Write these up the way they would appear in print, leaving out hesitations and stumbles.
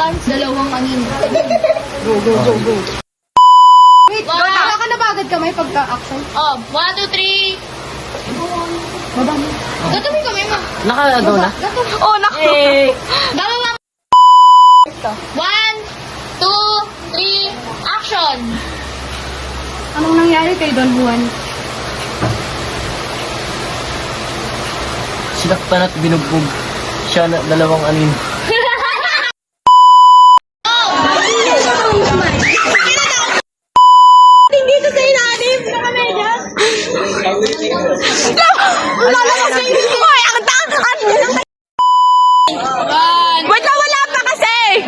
chance, dalawang angin. Go, go, go, go. Wait, wala ka na ba agad kamay pagka-action? Oh, 1, 2, 3. Madami. Gatumi kamay mo. Naka-ano na? Gatumi. Oh, naku. Dalawa. 1, 2, 3, action! Anong nangyari kay Don Juan? Sinakpan at binugbog. Siya na dalawang anin. Dito sa ilalim sa kamedya. Wala na kasi. Hoy, ang takan! Wait lang, wala pa kasi!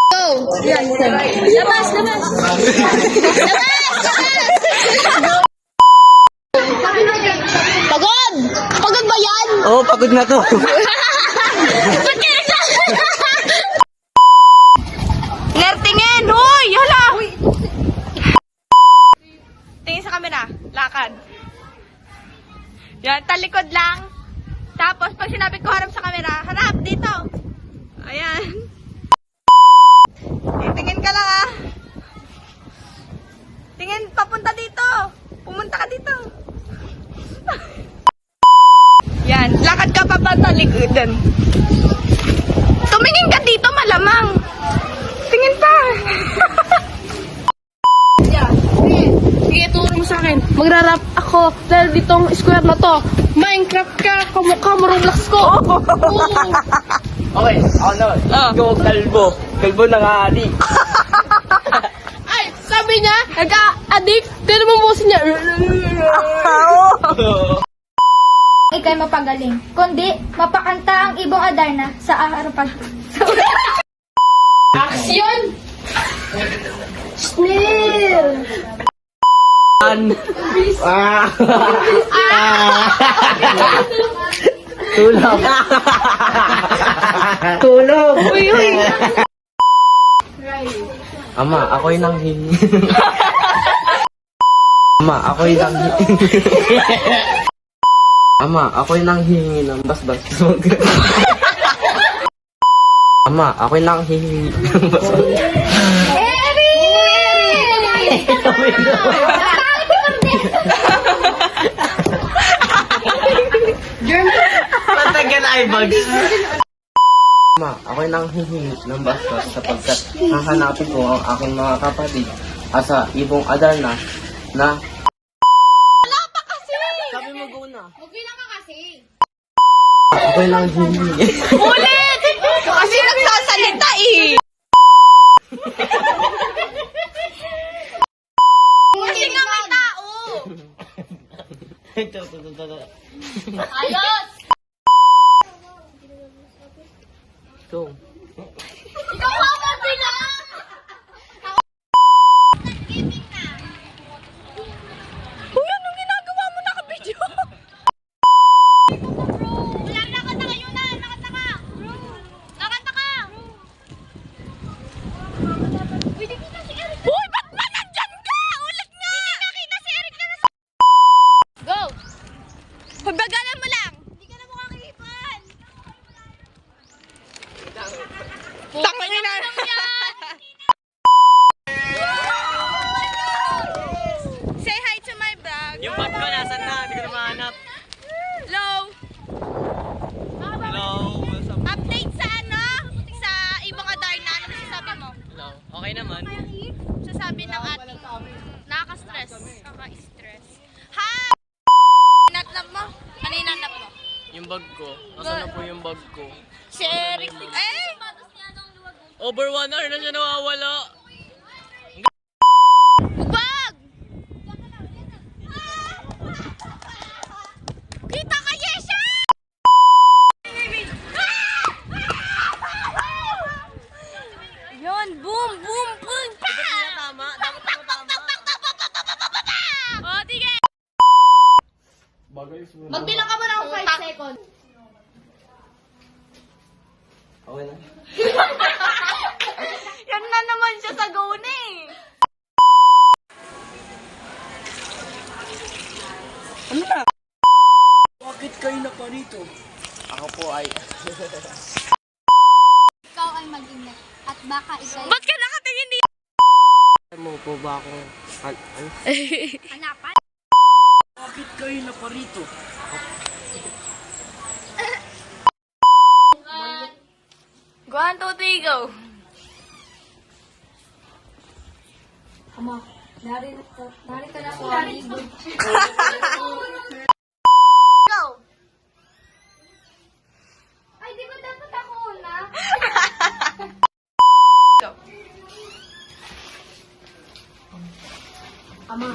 Go! Labas, labas! Pagod! Pagod ba yan? Oo, pagod na to. Ba't kaya sa... Nertingin! Hoy! Hala! Tingin sa camera. Lakad. Yan, talikod lang. Tapos, pag sinabi ko harap sa camera, harap dito. Ayan. Tingin ka lang ah. Tingin, papunta dito. Pumunta ka dito. Yan, lakad ka pa likodan. Tumingin ka dito, malamang. Tingin pa. Sige, turo mo sa akin. Magra-rap ako dahil ditong square na to. Minecraft ka, kamukha mo Roblox ko. Okay, ako naman. Go, kalbo. Kalbo nang-aadi. Ay, sabi niya, nagka-addict. Pero mo boses niya. Ika'y mapagaling, kundi mapakanta ang ibong Adarna sa harapan. Action! Snail! Tulog. Tulog. Uy, uy. Ama, ako'y nanghingi. Ama, ako'y nanghingi. Ama, ako'y nanghingi ng basbas. Ama, ako'y nanghingi ng basbas. Matagal ay bags. Ma, ako'y nanghihingi ng bastos sapagkat hahanapin ko ang aking mga kapatid sa ibong Adarna na... Wala pa kasi. Sabi mo go na. Magbilang ka kasi. Ako'y nanghihingi. Ulit! Kasi nagsasalita eh. Kasi nga may tao. Ayos! Go. Ikaw habang sila! Uy, anong ginagawa mo? Naka-video? Wala, nakataka yun na! Nakataka! Nakataka! Uy, di kita si Eric! Uy, ba't ba nandyan ka? Ulit nga! Hindi nakita si Eric na nasa... Go! Pagbagalan mo lang! Hindi ka na mukhakipan! Tangin na yan! Say hi to my vlog. Yung bag ko, nasan na? Hindi ko na mahanap. Hello. Hello. What's up? Update sa ano? Sa ibang Adarna. Ano masasabi mo? Hello. Okay naman. Sasabi ng ate. Nakaka-stress. Nakaka-stress. Ha! Natlap mo? Ano yung natlap mo? Yung bag ko. Nasaan na po yung bag ko? Si Eric. Eh! Over 1 hour na siya nawawala. Bag! Kita ka, Yesha! Yun, boom, boom, boom, pa! Tama. Dapat tama. O, sige! Magbilang ka mo ng 5 seconds. Okay na. Yan na naman siya baka ikay Ba't ka nakatingin dito? Mo po ba akong... ano? hanapan. Bakit kayo na pa rito? Go on, 2, 3, go. Ama, narito na po ang ibon. Go. Ay, di ba dapat ako una? Go. Ama,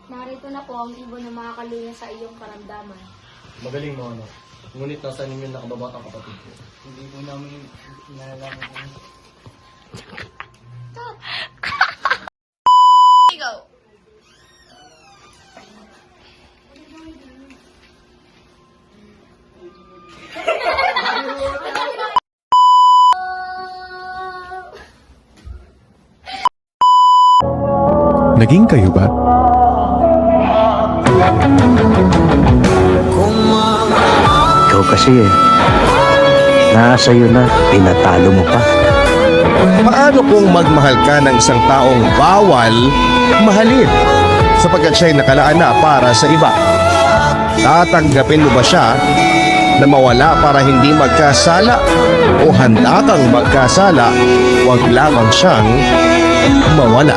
narito na po ang ibon na makakaluya sa iyong karamdaman. Magaling mo, ano? Ngunit nasa inyo nakababatang kapatid ko. Hindi po namin nalalaman. Go. Naging kayo ba? Ikaw kasi nasa iyo na, pinatalo mo pa. Paano kung magmahal ka ng isang taong bawal mahalin sapagkat siya'y nakalaan na para sa iba? Tatanggapin mo ba siya na mawala para hindi magkasala? O handa kang magkasala, wag lamang siyang mawala?